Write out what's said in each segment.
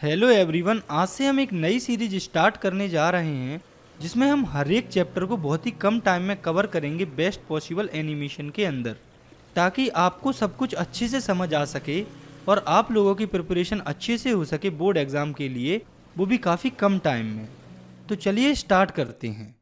Hello everyone, आज से हम एक नई सीरीज स्टार्ट करने जा रहे हैं जिसमें हम हर एक चैप्टर को बहुत ही कम टाइम में कवर करेंगे बेस्ट पॉसिबल एनिमेशन के अंदर, ताकि आपको सब कुछ अच्छे से समझ आ सके और आप लोगों की प्रिपरेशन अच्छे से हो सके बोर्ड एग्ज़ाम के लिए, वो भी काफ़ी कम टाइम में। तो चलिए स्टार्ट करते हैं।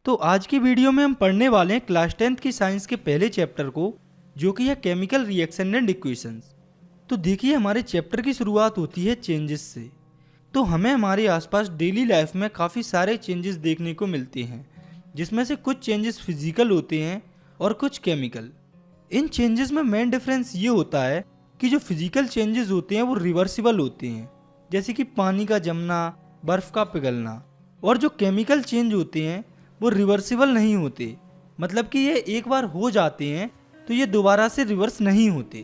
तो आज की वीडियो में हम पढ़ने वाले हैं क्लास 10th की साइंस के पहले चैप्टर को, जो कि है केमिकल रिएक्शन एंड इक्वेशंस। तो देखिए, हमारे चैप्टर की शुरुआत होती है चेंजेस से। तो हमें हमारे आसपास डेली लाइफ में काफ़ी सारे चेंजेस देखने को मिलते हैं, जिसमें से कुछ चेंजेस फिजिकल होते हैं और कुछ केमिकल। इन चेंजेस में मेन डिफरेंस ये होता है कि जो फिजिकल चेंजेस होते हैं वो रिवर्सिबल होते हैं, जैसे कि पानी का जमना, बर्फ़ का पिघलना। और जो केमिकल चेंज होते हैं वो रिवर्सिबल नहीं होते, मतलब कि ये एक बार हो जाते हैं तो ये दोबारा से रिवर्स नहीं होते।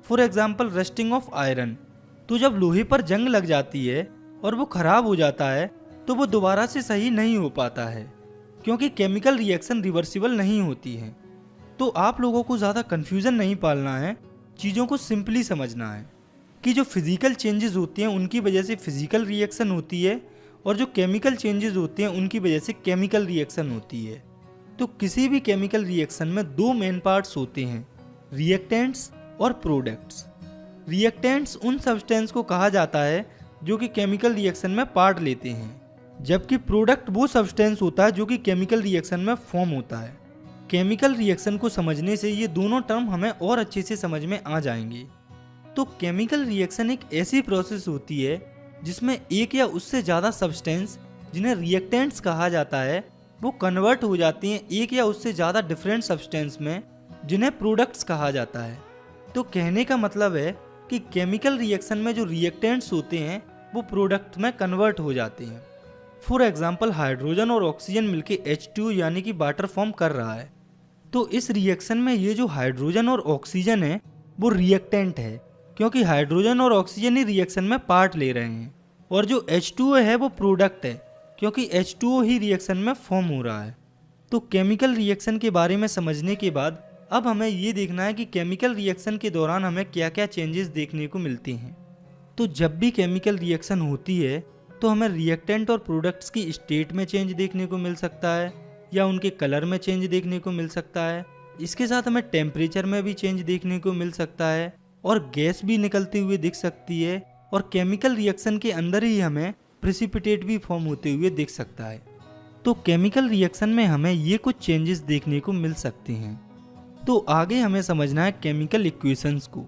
For example rusting of iron. तो जब लोहे पर जंग लग जाती है और वो ख़राब हो जाता है तो वो दोबारा से सही नहीं हो पाता है, क्योंकि केमिकल रिएक्शन रिवर्सिबल नहीं होती है। तो आप लोगों को ज़्यादा कन्फ्यूज़न नहीं पालना है, चीज़ों को सिंपली समझना है कि जो फिज़िकल चेंजेस होते हैं उनकी वजह से फिज़िकल रिएक्शन होती है और जो केमिकल चेंजेस होते हैं उनकी वजह से केमिकल रिएक्शन होती है। तो किसी भी केमिकल रिएक्शन में दो मेन पार्ट्स होते हैं, रिएक्टेंट्स और प्रोडक्ट्स। रिएक्टेंट्स उन सब्सटेंस को कहा जाता है जो कि केमिकल रिएक्शन में पार्ट लेते हैं, जबकि प्रोडक्ट वो सब्सटेंस होता है जो कि केमिकल रिएक्शन में फॉर्म होता है। केमिकल रिएक्शन को समझने से ये दोनों टर्म हमें और अच्छे से समझ में आ जाएंगे। तो केमिकल रिएक्शन एक ऐसी प्रोसेस होती है जिसमें एक या उससे ज़्यादा सब्सटेंस, जिन्हें रिएक्टेंट्स कहा जाता है, वो कन्वर्ट हो जाती हैं एक या उससे ज़्यादा डिफरेंट सब्सटेंस में, जिन्हें प्रोडक्ट्स कहा जाता है। तो कहने का मतलब है कि केमिकल रिएक्शन में जो रिएक्टेंट्स होते हैं वो प्रोडक्ट में कन्वर्ट हो जाते हैं। फॉर एग्जांपल हाइड्रोजन और ऑक्सीजन मिलके H2 यानी कि वाटर फॉर्म कर रहा है। तो इस रिएक्शन में ये जो हाइड्रोजन और ऑक्सीजन है वो रिएक्टेंट है, क्योंकि हाइड्रोजन और ऑक्सीजन ही रिएक्शन में पार्ट ले रहे हैं, और जो H2O है वो प्रोडक्ट है, क्योंकि H2O ही रिएक्शन में फॉर्म हो रहा है। तो केमिकल रिएक्शन के बारे में समझने के बाद अब हमें ये देखना है कि केमिकल रिएक्शन के दौरान हमें क्या क्या चेंजेस देखने को मिलते हैं। तो जब भी केमिकल रिएक्शन होती है तो हमें रिएक्टेंट और प्रोडक्ट्स की स्टेट में चेंज देखने को मिल सकता है, या उनके कलर में चेंज देखने को मिल सकता है। इसके साथ हमें टेम्परेचर में भी चेंज देखने को मिल सकता है, और गैस भी निकलती हुई दिख सकती है, और केमिकल रिएक्शन के अंदर ही हमें प्रेसिपिटेट भी फॉर्म होते हुए दिख सकता है। तो केमिकल रिएक्शन में हमें ये कुछ चेंजेस देखने को मिल सकते हैं। तो आगे हमें समझना है केमिकल इक्वेशंस को।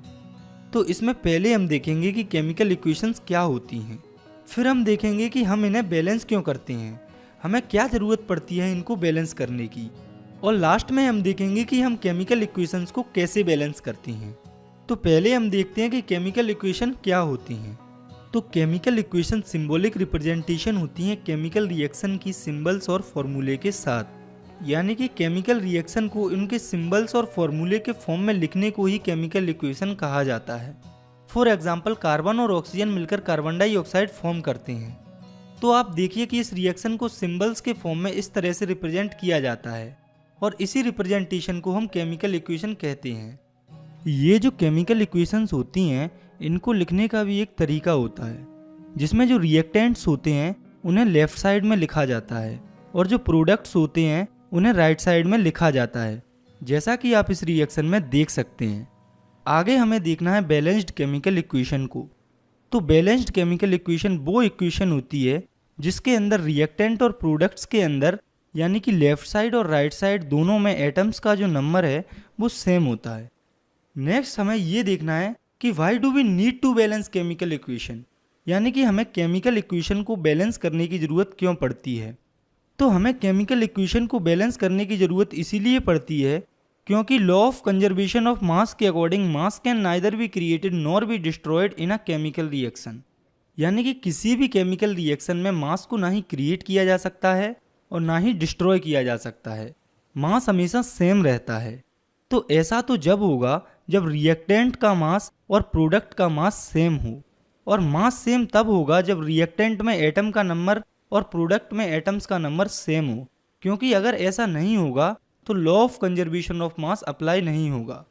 तो इसमें पहले हम देखेंगे कि केमिकल इक्वेशंस क्या होती हैं, फिर हम देखेंगे कि हम इन्हें बैलेंस क्यों करते हैं, हमें क्या ज़रूरत पड़ती है इनको बैलेंस करने की, और लास्ट में हम देखेंगे कि हम केमिकल इक्वेशंस को कैसे बैलेंस करते हैं। तो पहले हम देखते हैं कि केमिकल इक्वेशन क्या होती हैं। तो केमिकल इक्वेशन सिंबॉलिक रिप्रेजेंटेशन होती हैं केमिकल रिएक्शन की सिंबल्स और फॉर्मूले के साथ, यानी कि केमिकल रिएक्शन को उनके सिंबल्स और फॉर्मूले के फॉर्म में लिखने को ही केमिकल इक्वेशन कहा जाता है। फॉर एग्जांपल कार्बन और ऑक्सीजन मिलकर कार्बन डाइऑक्साइड फॉर्म करते हैं। तो आप देखिए कि इस रिएक्शन को सिंबल्स के फॉर्म में इस तरह से रिप्रेजेंट किया जाता है, और इसी रिप्रेजेंटेशन को हम केमिकल इक्वेशन कहते हैं। ये जो केमिकल इक्वेशंस होती हैं इनको लिखने का भी एक तरीका होता है, जिसमें जो रिएक्टेंट्स होते हैं उन्हें लेफ़्ट साइड में लिखा जाता है, और जो प्रोडक्ट्स होते हैं उन्हें राइट साइड में लिखा जाता है, जैसा कि आप इस रिएक्शन में देख सकते हैं। आगे हमें देखना है बैलेंस्ड केमिकल इक्वेशन को। तो बैलेंस्ड केमिकल इक्वेशन वो इक्वेशन होती है जिसके अंदर रिएक्टेंट और प्रोडक्ट्स के अंदर, यानी कि लेफ़्ट साइड और राइट साइड दोनों में एटम्स का जो नंबर है वो सेम होता है। नेक्स्ट हमें ये देखना है कि why do we need to balance chemical equation, यानी कि हमें केमिकल इक्वेशन को बैलेंस करने की ज़रूरत क्यों पड़ती है। तो हमें केमिकल इक्वेशन को बैलेंस करने की ज़रूरत इसीलिए पड़ती है क्योंकि law of conservation of mass के according mass can neither be created nor be destroyed in a chemical reaction, यानी कि किसी भी केमिकल रिएक्शन में मास को ना ही क्रिएट किया जा सकता है और ना ही डिस्ट्रॉय किया जा सकता है, मास हमेशा सेम रहता है। तो ऐसा तो जब होगा जब रिएक्टेंट का मास और प्रोडक्ट का मास सेम हो, और मास सेम तब होगा जब रिएक्टेंट में एटम का नंबर और प्रोडक्ट में एटम्स का नंबर सेम हो, क्योंकि अगर ऐसा नहीं होगा तो law of conservation of mass apply नहीं होगा।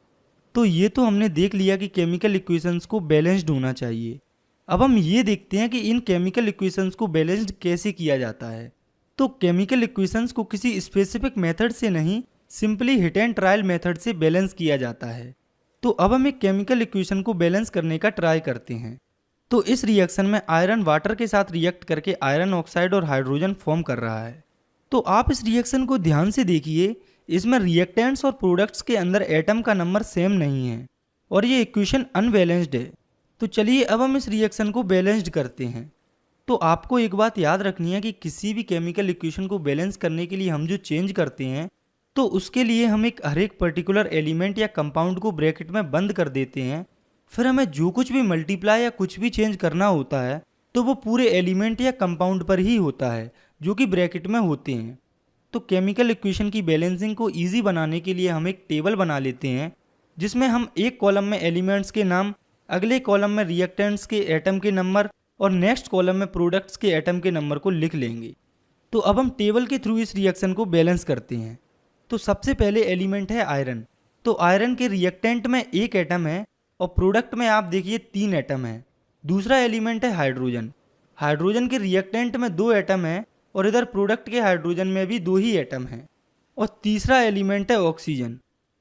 तो ये तो हमने देख लिया कि केमिकल इक्वेशंस को बैलेंस्ड होना चाहिए। अब हम ये देखते हैं कि इन केमिकल इक्वेशंस को बैलेंस्ड कैसे किया जाता है। तो केमिकल इक्वेशंस को किसी स्पेसिफिक मेथड से नहीं, simply hit and trial method से बैलेंस किया जाता है। तो अब हम एक केमिकल इक्वेशन को बैलेंस करने का ट्राई करते हैं। तो इस रिएक्शन में आयरन वाटर के साथ रिएक्ट करके आयरन ऑक्साइड और हाइड्रोजन फॉर्म कर रहा है। तो आप इस रिएक्शन को ध्यान से देखिए, इसमें रिएक्टेंट्स और प्रोडक्ट्स के अंदर एटम का नंबर सेम नहीं है और ये इक्वेशन अनबैलेंस्ड है। तो चलिए अब हम इस रिएक्शन को बैलेंस्ड करते हैं। तो आपको एक बात याद रखनी है कि किसी भी केमिकल इक्वेशन को बैलेंस करने के लिए हम जो चेंज करते हैं, तो उसके लिए हम हर एक पर्टिकुलर एलिमेंट या कंपाउंड को ब्रैकेट में बंद कर देते हैं। फिर हमें जो कुछ भी मल्टीप्लाई या कुछ भी चेंज करना होता है तो वो पूरे एलिमेंट या कंपाउंड पर ही होता है जो कि ब्रैकेट में होते हैं। तो केमिकल इक्वेशन की बैलेंसिंग को ईजी बनाने के लिए हम एक टेबल बना लेते हैं, जिसमें हम एक कॉलम में एलिमेंट्स के नाम, अगले कॉलम में रिएक्टेंट्स के एटम के नंबर और नेक्स्ट कॉलम में प्रोडक्ट्स के एटम के नंबर को लिख लेंगे। तो अब हम टेबल के थ्रू इस रिएक्शन को बैलेंस करते हैं। तो सबसे पहले एलिमेंट है आयरन। तो आयरन के रिएक्टेंट में एक एटम है और प्रोडक्ट में आप देखिए 3 एटम है। दूसरा एलिमेंट है हाइड्रोजन। हाइड्रोजन के रिएक्टेंट में 2 एटम है और इधर प्रोडक्ट के हाइड्रोजन में भी 2 ही एटम हैं। और तीसरा एलिमेंट है ऑक्सीजन।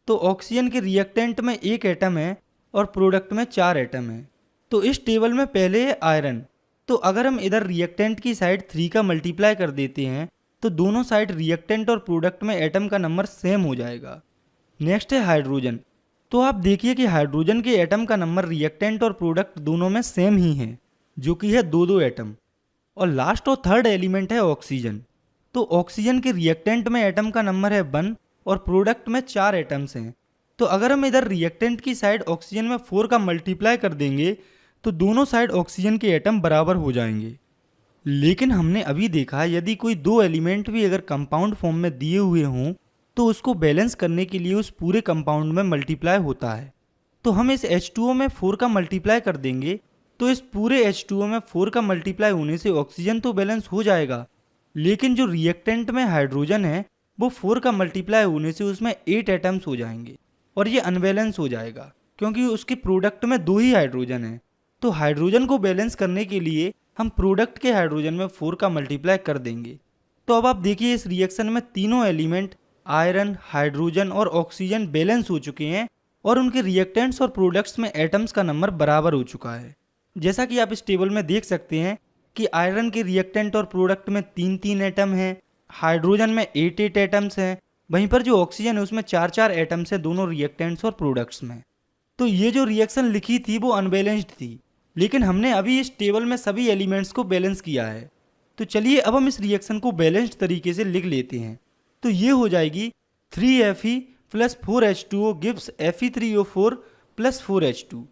तो ऑक्सीजन के रिएक्टेंट में 1 एटम है और प्रोडक्ट में 4 एटम है। तो इस टेबल में पहले है आयरन। तो अगर हम इधर रिएक्टेंट की साइड 3 का मल्टीप्लाई कर देते हैं तो दोनों साइड रिएक्टेंट और प्रोडक्ट में एटम का नंबर सेम हो जाएगा। नेक्स्ट है हाइड्रोजन। तो आप देखिए कि हाइड्रोजन के एटम का नंबर रिएक्टेंट और प्रोडक्ट दोनों में सेम ही है, जो कि है 2-2 एटम। और लास्ट और थर्ड एलिमेंट है ऑक्सीजन। तो ऑक्सीजन के रिएक्टेंट में एटम का नंबर है 1 और प्रोडक्ट में 4 एटम्स हैं। तो अगर हम इधर रिएक्टेंट की साइड ऑक्सीजन में 4 का मल्टीप्लाई कर देंगे तो दोनों साइड ऑक्सीजन के एटम बराबर हो जाएंगे। लेकिन हमने अभी देखा यदि कोई 2 एलिमेंट भी अगर कंपाउंड फॉर्म में दिए हुए हों तो उसको बैलेंस करने के लिए उस पूरे कंपाउंड में मल्टीप्लाई होता है। तो हम इस H2O में 4 का मल्टीप्लाई कर देंगे तो इस पूरे H2O में 4 का मल्टीप्लाई होने से ऑक्सीजन तो बैलेंस हो जाएगा, लेकिन जो रिएक्टेंट में हाइड्रोजन है वो 4 का मल्टीप्लाई होने से उसमें 8 एटम्स हो जाएंगे और ये अनबैलेंस हो जाएगा क्योंकि उसके प्रोडक्ट में 2 ही हाइड्रोजन है। तो हाइड्रोजन को बैलेंस करने के लिए हम प्रोडक्ट के हाइड्रोजन में 4 का मल्टीप्लाई कर देंगे। तो अब आप देखिए इस रिएक्शन में तीनों एलिमेंट आयरन, हाइड्रोजन और ऑक्सीजन बैलेंस हो चुके हैं और उनके रिएक्टेंट्स और प्रोडक्ट्स में एटम्स का नंबर बराबर हो चुका है। जैसा कि आप इस टेबल में देख सकते हैं कि आयरन के रिएक्टेंट और प्रोडक्ट में 3-3 एटम हैं, हाइड्रोजन में 8-8 एटम्स हैं, वहीं पर जो ऑक्सीजन है उसमें 4-4 एटम्स हैं दोनों रिएक्टेंट्स और प्रोडक्ट्स में। तो ये जो रिएक्शन लिखी थी वो अनबैलेंस्ड थी, लेकिन हमने अभी इस टेबल में सभी एलिमेंट्स को बैलेंस किया है। तो चलिए अब हम इस रिएक्शन को बैलेंस्ड तरीके से लिख लेते हैं। तो ये हो जाएगी 3Fe + 4H2O gives Fe3O4 + 4H2।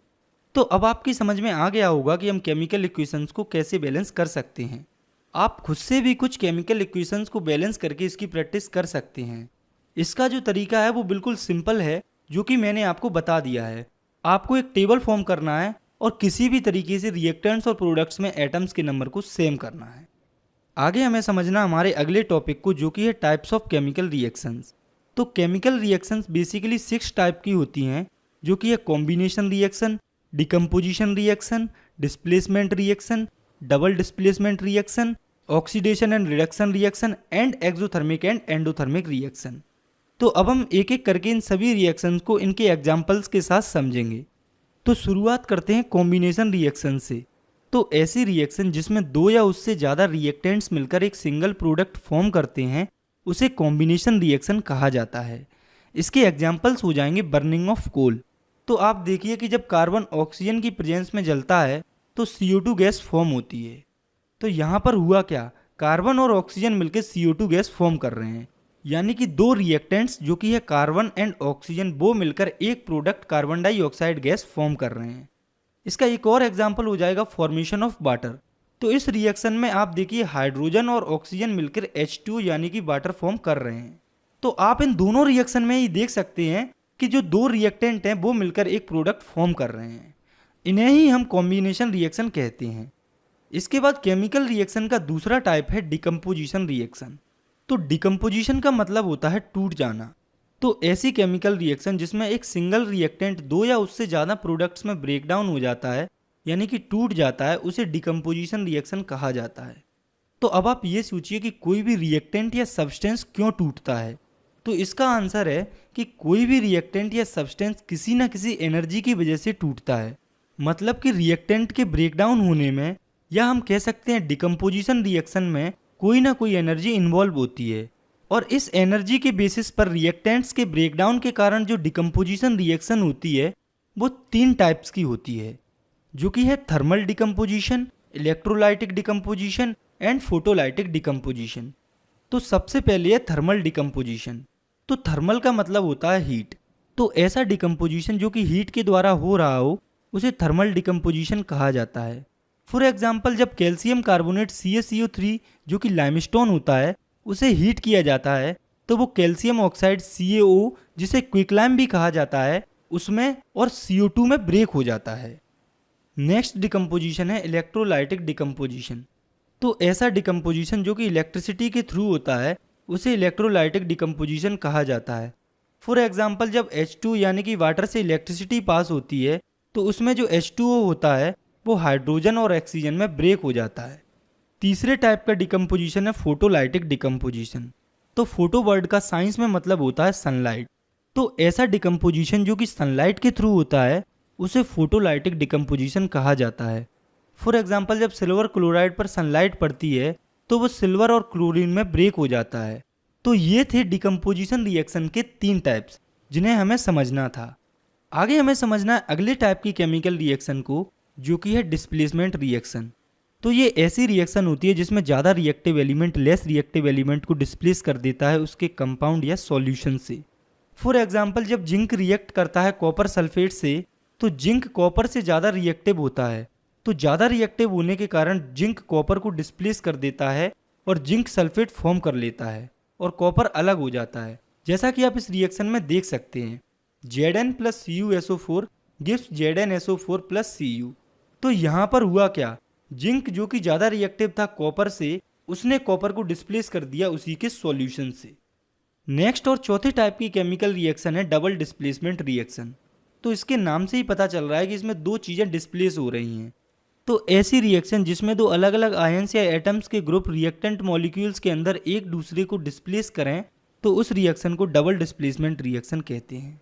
तो अब आपकी समझ में आ गया होगा कि हम केमिकल इक्वेशंस को कैसे बैलेंस कर सकते हैं। आप खुद से भी कुछ केमिकल इक्वेशंस को बैलेंस करके इसकी प्रैक्टिस कर सकते हैं। इसका जो तरीका है वो बिल्कुल सिंपल है, जो कि मैंने आपको बता दिया है। आपको एक टेबल फॉर्म करना है और किसी भी तरीके से रिएक्टेंट्स और प्रोडक्ट्स में एटम्स के नंबर को सेम करना है। आगे हमें समझना हमारे अगले टॉपिक को, जो कि है टाइप्स ऑफ केमिकल रिएक्शंस। तो केमिकल रिएक्शंस बेसिकली 6 टाइप की होती हैं, जो कि है combination reaction, decomposition reaction, displacement reaction, double displacement reaction, oxidation and reduction reaction and exothermic and endothermic reaction. तो अब हम एक एक करके इन सभी रिएक्शंस को इनके एग्जाम्पल्स के साथ समझेंगे। तो शुरुआत करते हैं कॉम्बिनेशन रिएक्शन से। तो ऐसी रिएक्शन जिसमें 2 या उससे ज़्यादा रिएक्टेंट्स मिलकर एक सिंगल प्रोडक्ट फॉर्म करते हैं उसे कॉम्बिनेशन रिएक्शन कहा जाता है। इसके एग्जाम्पल्स हो जाएंगे बर्निंग ऑफ कोल। तो आप देखिए कि जब कार्बन ऑक्सीजन की प्रेजेंस में जलता है तो CO2 गैस फॉर्म होती है। तो यहाँ पर हुआ क्या, कार्बन और ऑक्सीजन मिलकर CO2 गैस फॉर्म कर रहे हैं, यानी कि 2 रिएक्टेंट्स जो कि है कार्बन एंड ऑक्सीजन वो मिलकर एक product carbon dioxide gas form कर रहे हैं। इसका एक और एग्जाम्पल हो जाएगा फॉर्मेशन ऑफ वाटर। तो इस रिएक्शन में आप देखिए हाइड्रोजन और ऑक्सीजन मिलकर H2 यानी कि वाटर फॉर्म कर रहे हैं। तो आप इन दोनों रिएक्शन में ही देख सकते हैं कि जो 2 रिएक्टेंट हैं वो मिलकर एक प्रोडक्ट फॉर्म कर रहे हैं। इन्हें ही हम कॉम्बिनेशन रिएक्शन कहते हैं। इसके बाद केमिकल रिएक्शन का दूसरा टाइप है डिकम्पोजिशन रिएक्शन। तो डिकम्पोजिशन का मतलब होता है टूट जाना। तो ऐसी केमिकल रिएक्शन जिसमें एक सिंगल रिएक्टेंट दो या उससे ज़्यादा प्रोडक्ट्स में ब्रेक डाउन हो जाता है, यानी कि टूट जाता है, उसे डिकम्पोजिशन रिएक्शन कहा जाता है। तो अब आप ये सोचिए कि कोई भी रिएक्टेंट या सब्सटेंस क्यों टूटता है। तो इसका आंसर है कि कोई भी रिएक्टेंट या सब्सटेंस किसी न किसी एनर्जी की वजह से टूटता है। मतलब कि रिएक्टेंट के ब्रेकडाउन होने में, या हम कह सकते हैं डिकम्पोजिशन रिएक्शन में, कोई ना कोई एनर्जी इन्वॉल्व होती है। और इस एनर्जी के बेसिस पर रिएक्टेंट्स के ब्रेकडाउन के कारण जो डिकम्पोजिशन रिएक्शन होती है वो 3 टाइप्स की होती है, जो कि है thermal decomposition, electrolytic decomposition and photolytic decomposition. तो सबसे पहले है थर्मल डिकम्पोजिशन। तो थर्मल का मतलब होता है हीट। तो ऐसा डिकम्पोजिशन जो कि हीट के द्वारा हो रहा हो उसे थर्मल डिकम्पोजिशन कहा जाता है। फॉर एग्जाम्पल, जब कैल्शियम कार्बोनेट CaCO3 जो कि लाइमस्टोन होता है उसे हीट किया जाता है तो वो कैल्शियम ऑक्साइड CaO, जिसे क्विकलाइम भी कहा जाता है, उसमें और CO2 में ब्रेक हो जाता है। नेक्स्ट डिकम्पोजिशन है इलेक्ट्रोलाइटिक डिकम्पोजिशन। तो ऐसा डिकम्पोजिशन जो कि इलेक्ट्रिसिटी के थ्रू होता है उसे इलेक्ट्रोलाइटिक डिकम्पोजिशन कहा जाता है। फॉर एग्जाम्पल, जब H2 यानी कि वाटर से इलेक्ट्रिसिटी पास होती है तो उसमें जो H2O होता है वो हाइड्रोजन और ऑक्सीजन में ब्रेक हो जाता है। तीसरे टाइप का डिकम्पोजिशन है फोटोलाइटिक डिकम्पोजिशन। तो फोटो वर्ड का साइंस में मतलब होता है सनलाइट। तो ऐसा डिकम्पोजिशन जो कि सनलाइट के थ्रू होता है उसे फोटोलाइटिक डिकम्पोजिशन कहा जाता है। फॉर एग्जाम्पल, जब सिल्वर क्लोराइड पर सनलाइट पड़ती है तो वो सिल्वर और क्लोरीन में ब्रेक हो जाता है। तो ये थे डिकम्पोजिशन रिएक्शन के 3 टाइप्स जिन्हें हमें समझना था। आगे हमें समझना है अगले टाइप की केमिकल रिएक्शन को, जो कि है डिस्प्लेसमेंट रिएक्शन। तो ये ऐसी रिएक्शन होती है जिसमें ज़्यादा reactive element less reactive element को डिस्प्लेस कर देता है उसके कंपाउंड या सॉल्यूशन से। फॉर एग्जाम्पल, जब जिंक रिएक्ट करता है कॉपर सल्फेट से तो जिंक कॉपर से ज़्यादा रिएक्टिव होता है। तो ज़्यादा रिएक्टिव होने के कारण जिंक कॉपर को डिस्प्लेस कर देता है और जिंक सल्फेट फॉर्म कर लेता है और कॉपर अलग हो जाता है, जैसा कि आप इस रिएक्शन में देख सकते हैं। Zn + CuSO4 gives ZnSO4 + Cu। तो यहाँ पर हुआ क्या, जिंक जो कि ज़्यादा रिएक्टिव था कॉपर से, उसने कॉपर को डिस्प्लेस कर दिया उसी के सॉल्यूशन से। नेक्स्ट और चौथे टाइप की केमिकल रिएक्शन है डबल डिस्प्लेसमेंट रिएक्शन। तो इसके नाम से ही पता चल रहा है कि इसमें 2 चीज़ें डिस्प्लेस हो रही हैं। तो ऐसी रिएक्शन जिसमें 2 अलग अलग आयंस या एटम्स के ग्रुप रिएक्टेंट मॉलिक्यूल्स के अंदर एक दूसरे को डिस्प्लेस करें तो उस रिएक्शन को डबल डिस्प्लेसमेंट रिएक्शन कहते हैं।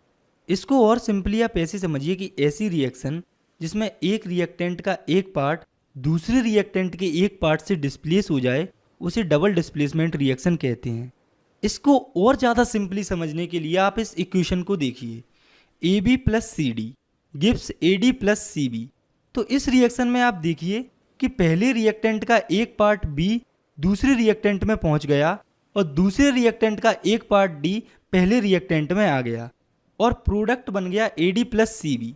इसको और सिंपली आप ऐसे समझिए कि ऐसी रिएक्शन जिसमें एक रिएक्टेंट का एक पार्ट दूसरे रिएक्टेंट के एक पार्ट से डिस्प्लेस हो जाए उसे डबल डिस्प्लेसमेंट रिएक्शन कहते हैं। इसको और ज़्यादा सिंपली समझने के लिए आप इस इक्वेशन को देखिए, AB + CD gives AD + CB। तो इस रिएक्शन में आप देखिए कि पहले रिएक्टेंट का एक पार्ट B दूसरे रिएक्टेंट में पहुंच गया और दूसरे रिएक्टेंट का एक पार्ट D पहले रिएक्टेंट में आ गया और प्रोडक्ट बन गया AD + CB।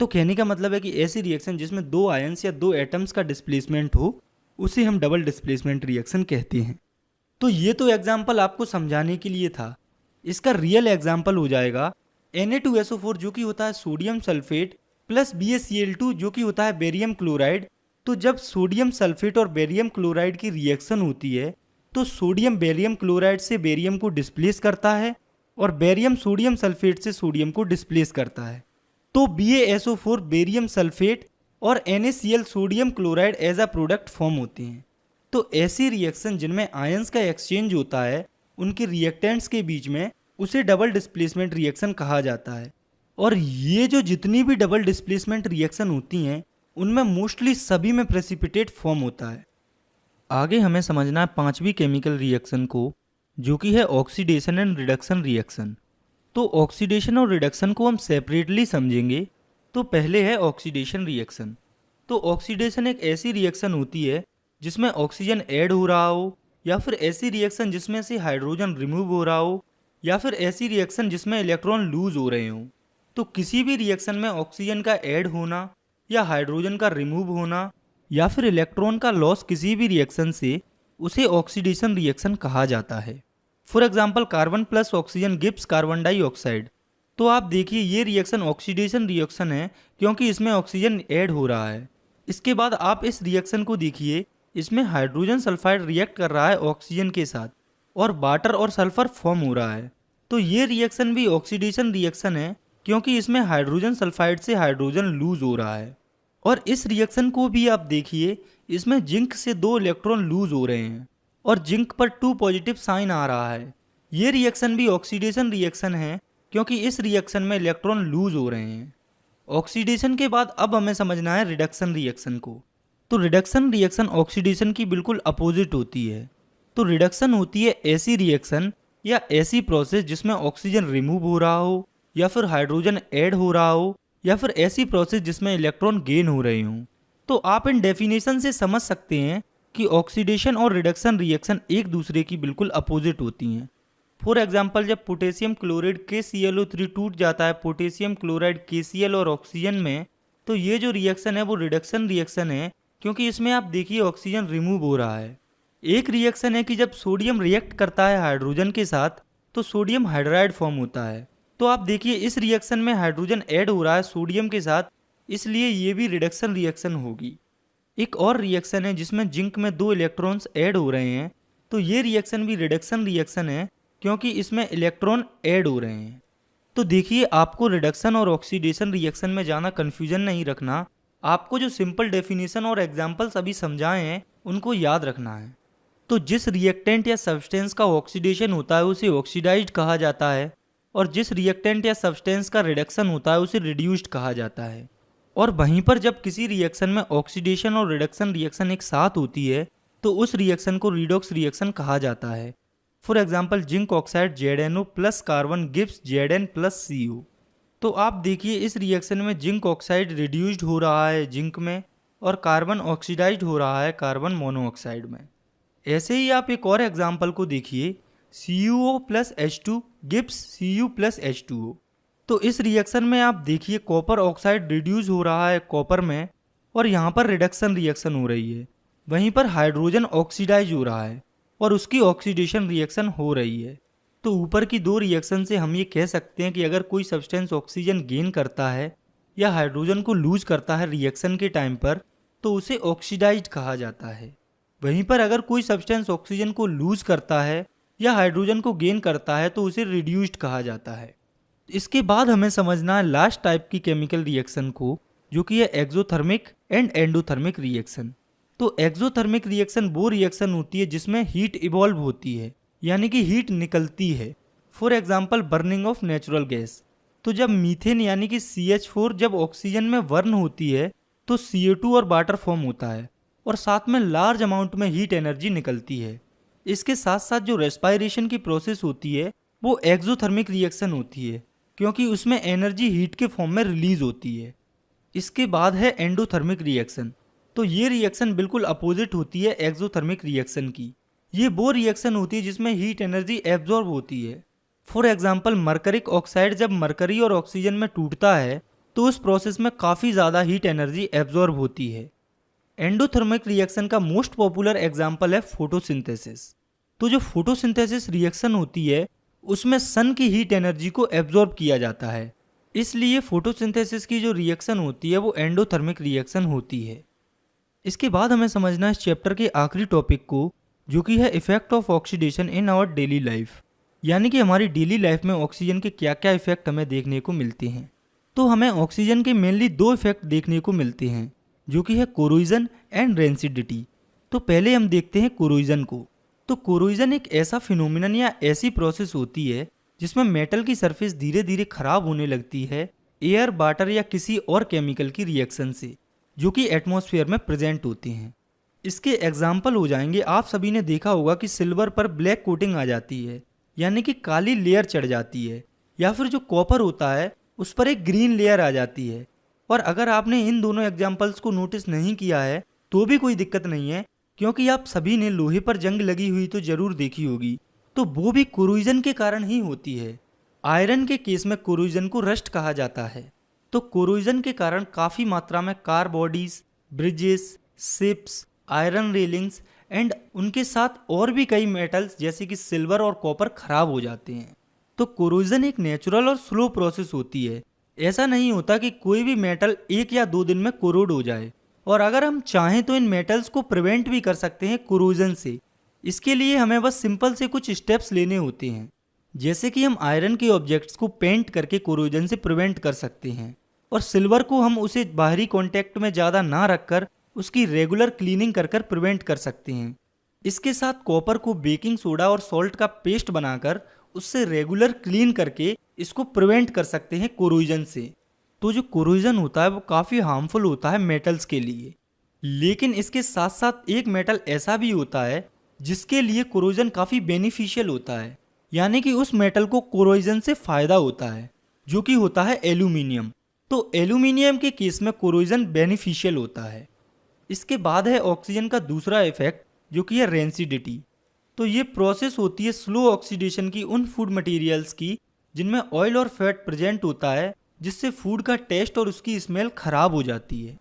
तो कहने का मतलब है कि ऐसी रिएक्शन जिसमें 2 आयंस या 2 एटम्स का डिस्प्लेसमेंट हो उसे हम डबल डिस्प्लेसमेंट रिएक्शन कहते हैं। तो ये तो एग्जाम्पल आपको समझाने के लिए था। इसका रियल एग्जाम्पल हो जाएगा Na2SO4 जो कि होता है सोडियम सल्फेट प्लस BaCl2 जो कि होता है बेरियम क्लोराइड। तो जब सोडियम सल्फेट और बेरियम क्लोराइड की रिएक्शन होती है तो सोडियम बेरियम क्लोराइड से बेरियम को डिस्प्लेस करता है और बेरियम सोडियम सल्फेट से सोडियम को डिस्प्लेस करता है। तो BaSO4 बेरियम सल्फेट और NaCl sodium chloride as a product form होते हैं। तो ऐसी रिएक्शन जिनमें आयंस का एक्सचेंज होता है उनके रिएक्टेंट्स के बीच में उसे डबल डिस्प्लेसमेंट रिएक्शन कहा जाता है। और ये जो जितनी भी डबल डिस्प्लेसमेंट रिएक्शन होती हैं उनमें मोस्टली सभी में प्रेसिपिटेट फॉर्म होता है। आगे हमें समझना है 5वीं केमिकल रिएक्शन को, जो कि है ऑक्सीडेशन एंड रिडक्शन रिएक्शन। तो ऑक्सीडेशन और रिडक्शन को हम सेपरेटली समझेंगे। तो पहले है ऑक्सीडेशन रिएक्शन। तो ऑक्सीडेशन एक ऐसी रिएक्शन होती है जिसमें ऑक्सीजन ऐड हो रहा हो, या फिर ऐसी रिएक्शन जिसमें से हाइड्रोजन रिमूव हो रहा हो, या फिर ऐसी रिएक्शन जिसमें इलेक्ट्रॉन लूज हो रहे हों। तो किसी भी रिएक्शन में ऑक्सीजन का ऐड होना या हाइड्रोजन का रिमूव होना या फिर इलेक्ट्रॉन का लॉस किसी भी रिएक्शन से, उसे ऑक्सीडेशन रिएक्शन कहा जाता है। For example, carbon + oxygen gives carbon dioxide. तो आप देखिए ये रिएक्शन ऑक्सीडेशन रिएक्शन है क्योंकि इसमें ऑक्सीजन ऐड हो रहा है। इसके बाद आप इस रिएक्शन को देखिए, इसमें हाइड्रोजन सल्फाइड रिएक्ट कर रहा है ऑक्सीजन के साथ और वाटर और सल्फर फॉर्म हो रहा है। तो ये रिएक्शन भी ऑक्सीडेशन रिएक्शन है क्योंकि इसमें हाइड्रोजन सल्फाइड से हाइड्रोजन लूज हो रहा है। और इस रिएक्शन को भी आप देखिए, इसमें जिंक से 2 इलेक्ट्रॉन लूज हो रहे हैं और जिंक पर 2 पॉजिटिव साइन आ रहा है। ये रिएक्शन भी ऑक्सीडेशन रिएक्शन है क्योंकि इस रिएक्शन में इलेक्ट्रॉन लूज हो रहे हैं। ऑक्सीडेशन के बाद अब हमें समझना है रिडक्शन रिएक्शन को। तो रिडक्शन रिएक्शन ऑक्सीडेशन की बिल्कुल अपोजिट होती है। तो रिडक्शन होती है ऐसी रिएक्शन या ऐसी प्रोसेस जिसमें ऑक्सीजन रिमूव हो रहा हो या फिर हाइड्रोजन ऐड हो रहा हो या फिर ऐसी प्रोसेस जिसमें इलेक्ट्रॉन गेन हो रहे हों। तो आप इन डेफिनेशन से समझ सकते हैं कि ऑक्सीडेशन और रिडक्शन रिएक्शन एक दूसरे की बिल्कुल अपोजिट होती हैं। फॉर एग्जाम्पल, जब पोटेशियम क्लोराइड KClO3 टूट जाता है पोटेशियम क्लोराइड KCl और ऑक्सीजन में, तो ये जो रिएक्शन है वो रिडक्शन रिएक्शन है क्योंकि इसमें आप देखिए ऑक्सीजन रिमूव हो रहा है। एक रिएक्शन है कि जब सोडियम रिएक्ट करता है हाइड्रोजन के साथ तो सोडियम हाइड्राइड फॉर्म होता है। तो आप देखिए इस रिएक्शन में हाइड्रोजन ऐड हो रहा है सोडियम के साथ, इसलिए ये भी रिडक्शन रिएक्शन होगी। एक और रिएक्शन है जिसमें जिंक में 2 इलेक्ट्रॉन्स ऐड हो रहे हैं, तो ये रिएक्शन भी रिडक्शन रिएक्शन है क्योंकि इसमें इलेक्ट्रॉन ऐड हो रहे हैं। तो देखिए आपको रिडक्शन और ऑक्सीडेशन रिएक्शन में ज़्यादा कन्फ्यूजन नहीं रखना, आपको जो सिंपल डेफिनेशन और एग्जाम्पल्स अभी समझाए हैं उनको याद रखना है। तो जिस रिएक्टेंट या सब्सटेंस का ऑक्सीडेशन होता है उसे ऑक्सीडाइज्ड कहा जाता है और जिस रिएक्टेंट या सब्सटेंस का रिडक्शन होता है उसे रिड्यूस्ड कहा जाता है। और वहीं पर जब किसी रिएक्शन में ऑक्सीडेशन और रिडक्शन रिएक्शन एक साथ होती है तो उस रिएक्शन को रिडॉक्स रिएक्शन कहा जाता है। For example, zinc oxide ZnO plus carbon gives Zn plus CO। तो आप देखिए इस रिएक्शन में जिंक ऑक्साइड रिड्यूस्ड हो रहा है जिंक में और कार्बन ऑक्सीडाइज्ड हो रहा है कार्बन मोनोऑक्साइड में। ऐसे ही आप एक और एग्जाम्पल को देखिए, CuO plus H2 gives Cu plus H2O। तो इस रिएक्शन में आप देखिए कॉपर ऑक्साइड रिड्यूस हो रहा है कॉपर में और यहाँ पर रिडक्शन रिएक्शन हो रही है। वहीं पर हाइड्रोजन ऑक्सीडाइज हो रहा है और उसकी ऑक्सीडेशन रिएक्शन हो रही है। तो ऊपर की 2 रिएक्शन से हम ये कह सकते हैं कि अगर कोई सब्सटेंस ऑक्सीजन गेन करता है या हाइड्रोजन को लूज करता है रिएक्शन के टाइम पर तो उसे ऑक्सीडाइज्ड कहा जाता है। वहीं पर अगर कोई सब्सटेंस ऑक्सीजन को लूज करता है या हाइड्रोजन को गेन करता है तो उसे रिड्यूस्ड कहा जाता है। इसके बाद हमें समझना है लास्ट टाइप की केमिकल रिएक्शन को, जो कि है एक्सोथर्मिक एंड एंडोथर्मिक रिएक्शन। तो एक्सोथर्मिक रिएक्शन वो रिएक्शन होती है जिसमें हीट इवॉल्व होती है, यानी कि हीट निकलती है। For example, burning of natural gas. तो जब मीथेन यानी कि CH4 जब ऑक्सीजन में बर्न होती है तो CO2 और वाटर फॉर्म होता है और साथ में लार्ज अमाउंट में हीट एनर्जी निकलती है। इसके साथ साथ जो रेस्पायरेशन की प्रोसेस होती है वो एक्सोथर्मिक रिएक्शन होती है क्योंकि उसमें एनर्जी हीट के फॉर्म में रिलीज होती है। इसके बाद है एंडोथर्मिक रिएक्शन। तो ये रिएक्शन बिल्कुल अपोजिट होती है एक्सोथर्मिक रिएक्शन की। ये वो रिएक्शन होती है जिसमें हीट एनर्जी एब्जॉर्ब होती है। फॉर एग्जाम्पल, मरकरिक ऑक्साइड जब मरकरी और ऑक्सीजन में टूटता है तो उस प्रोसेस में काफ़ी ज़्यादा हीट एनर्जी एब्जॉर्ब होती है। एंडोथर्मिक रिएक्शन का मोस्ट पॉपुलर एग्जाम्पल है फोटोसिंथेसिस। तो जो फोटोसिंथेसिस रिएक्शन होती है उसमें सन की हीट एनर्जी को एब्जॉर्ब किया जाता है, इसलिए फोटोसिंथेसिस की जो रिएक्शन होती है वो एंडोथर्मिक रिएक्शन होती है। इसके बाद हमें समझना है इस चैप्टर के आखिरी टॉपिक को, जो कि है effect of oxidation in our daily life, यानी कि हमारी डेली लाइफ में ऑक्सीजन के क्या क्या इफेक्ट हमें देखने को मिलते हैं। तो हमें ऑक्सीजन के मेनली 2 इफेक्ट देखने को मिलते हैं, जो कि है कोरोजन एंड रेंसिडिटी। तो पहले हम देखते हैं कोरोजन को। तो कोरोजन एक ऐसा फिनोमिनन या ऐसी प्रोसेस होती है जिसमें मेटल की सरफेस धीरे धीरे खराब होने लगती है एयर, वाटर या किसी और केमिकल की रिएक्शन से, जो कि एटमॉस्फेयर में प्रेजेंट होते हैं। इसके एग्जाम्पल हो जाएंगे, आप सभी ने देखा होगा कि सिल्वर पर ब्लैक कोटिंग आ जाती है, यानी कि काली लेयर चढ़ जाती है, या फिर जो कॉपर होता है उस पर एक ग्रीन लेयर आ जाती है। और अगर आपने इन दोनों एग्जाम्पल्स को नोटिस नहीं किया है तो भी कोई दिक्कत नहीं है, क्योंकि आप सभी ने लोहे पर जंग लगी हुई तो जरूर देखी होगी, तो वो भी कोरोजन के कारण ही होती है। आयरन के केस में कोरोजन को रस्ट कहा जाता है। तो कोरोजन के कारण काफ़ी मात्रा में car bodies, bridges, ships, iron railings and उनके साथ और भी कई मेटल्स जैसे कि सिल्वर और कॉपर खराब हो जाते हैं। तो कोरोजन एक नेचुरल और स्लो प्रोसेस होती है। ऐसा नहीं होता कि कोई भी मेटल 1 या 2 दिन में कोरोड हो जाए। और अगर हम चाहें तो इन मेटल्स को प्रिवेंट भी कर सकते हैं कोरोजन से। इसके लिए हमें बस सिंपल से कुछ स्टेप्स लेने होते हैं, जैसे कि हम आयरन के ऑब्जेक्ट्स को पेंट करके कोरोजन से प्रिवेंट कर सकते हैं, और सिल्वर को हम उसे बाहरी कांटेक्ट में ज़्यादा ना रखकर उसकी रेगुलर क्लीनिंग कर प्रिवेंट कर सकते हैं। इसके साथ कॉपर को बेकिंग सोडा और सॉल्ट का पेस्ट बनाकर उससे रेगुलर क्लीन करके इसको प्रिवेंट कर सकते हैं कोरोजन से। तो जो कोरोजन होता है वो काफ़ी हार्मफुल होता है मेटल्स के लिए। लेकिन इसके साथ साथ एक मेटल ऐसा भी होता है जिसके लिए कोरोजन काफ़ी बेनिफिशियल होता है, यानी कि उस मेटल को कोरोजन से फ़ायदा होता है, जो कि होता है एल्यूमिनियम। तो एल्यूमिनियम के केस में कोरोजन बेनिफिशियल होता है। इसके बाद है ऑक्सीजन का दूसरा इफेक्ट, जो कि है रेंसिडिटी। तो ये प्रोसेस होती है स्लो ऑक्सीडेशन की उन फूड मटेरियल्स की जिनमें ऑयल और फैट प्रेजेंट होता है, जिससे फूड का टेस्ट और उसकी स्मेल खराब हो जाती है।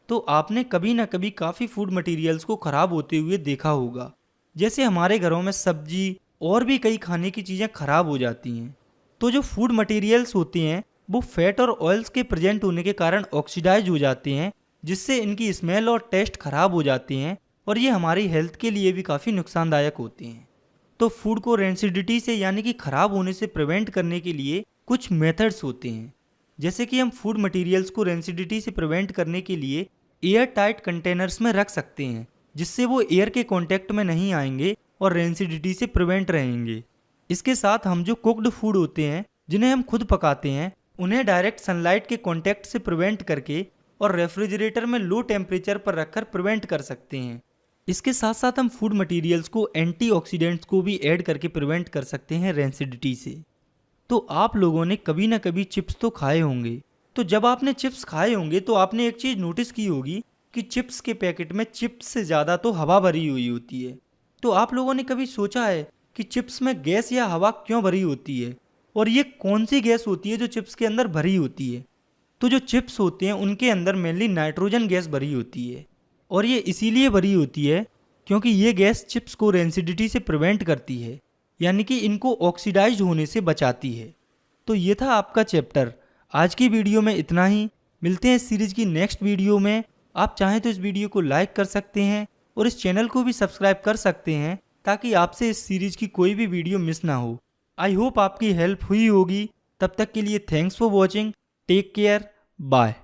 तो आपने कभी ना कभी काफ़ी फूड मटेरियल्स को खराब होते हुए देखा होगा, जैसे हमारे घरों में सब्जी और भी कई खाने की चीज़ें खराब हो जाती हैं। तो जो फूड मटेरियल्स होते हैं वो फैट और ऑयल्स के प्रेजेंट होने के कारण ऑक्सीडाइज हो जाते हैं, जिससे इनकी स्मेल और टेस्ट खराब हो जाते हैं, और ये हमारी हेल्थ के लिए भी काफ़ी नुकसानदायक होते हैं। तो फूड को रेंसिडिटी से यानी कि ख़राब होने से प्रिवेंट करने के लिए कुछ मेथड्स होते हैं, जैसे कि हम फूड मटेरियल्स को रेंसिडिटी से प्रिवेंट करने के लिए एयर टाइट कंटेनर्स में रख सकते हैं, जिससे वो एयर के कांटेक्ट में नहीं आएंगे और रेंसिडिटी से प्रिवेंट रहेंगे। इसके साथ हम जो कुक्ड फूड होते हैं जिन्हें हम खुद पकाते हैं, उन्हें डायरेक्ट सनलाइट के कांटेक्ट से प्रिवेंट करके और रेफ्रिजरेटर में लो टेम्परेचर पर रखकर प्रिवेंट कर सकते हैं। इसके साथ साथ हम फूड मटेरियल्स को एंटीऑक्सीडेंट्स को भी ऐड करके प्रिवेंट कर सकते हैं रेंसिडिटी से। तो आप लोगों ने कभी ना कभी चिप्स तो खाए होंगे। तो जब आपने चिप्स खाए होंगे तो आपने एक चीज़ नोटिस की होगी कि चिप्स के पैकेट में चिप्स से ज़्यादा तो हवा भरी हुई होती है। तो आप लोगों ने कभी सोचा है कि चिप्स में गैस या हवा क्यों भरी होती है, और ये कौन सी गैस होती है जो चिप्स के अंदर भरी होती है? तो जो चिप्स होते हैं उनके अंदर मेनली नाइट्रोजन गैस भरी होती है, और ये इसीलिए भरी होती है क्योंकि ये गैस चिप्स को रेंसिडिटी से प्रिवेंट करती है, यानी कि इनको ऑक्सीडाइज होने से बचाती है। तो ये था आपका चैप्टर। आज की वीडियो में इतना ही। मिलते हैं इस सीरीज़ की नेक्स्ट वीडियो में। आप चाहें तो इस वीडियो को लाइक कर सकते हैं और इस चैनल को भी सब्सक्राइब कर सकते हैं, ताकि आपसे इस सीरीज़ की कोई भी वीडियो मिस ना हो। आई होप आपकी हेल्प हुई होगी। तब तक के लिए thanks for watching. Take care. Bye.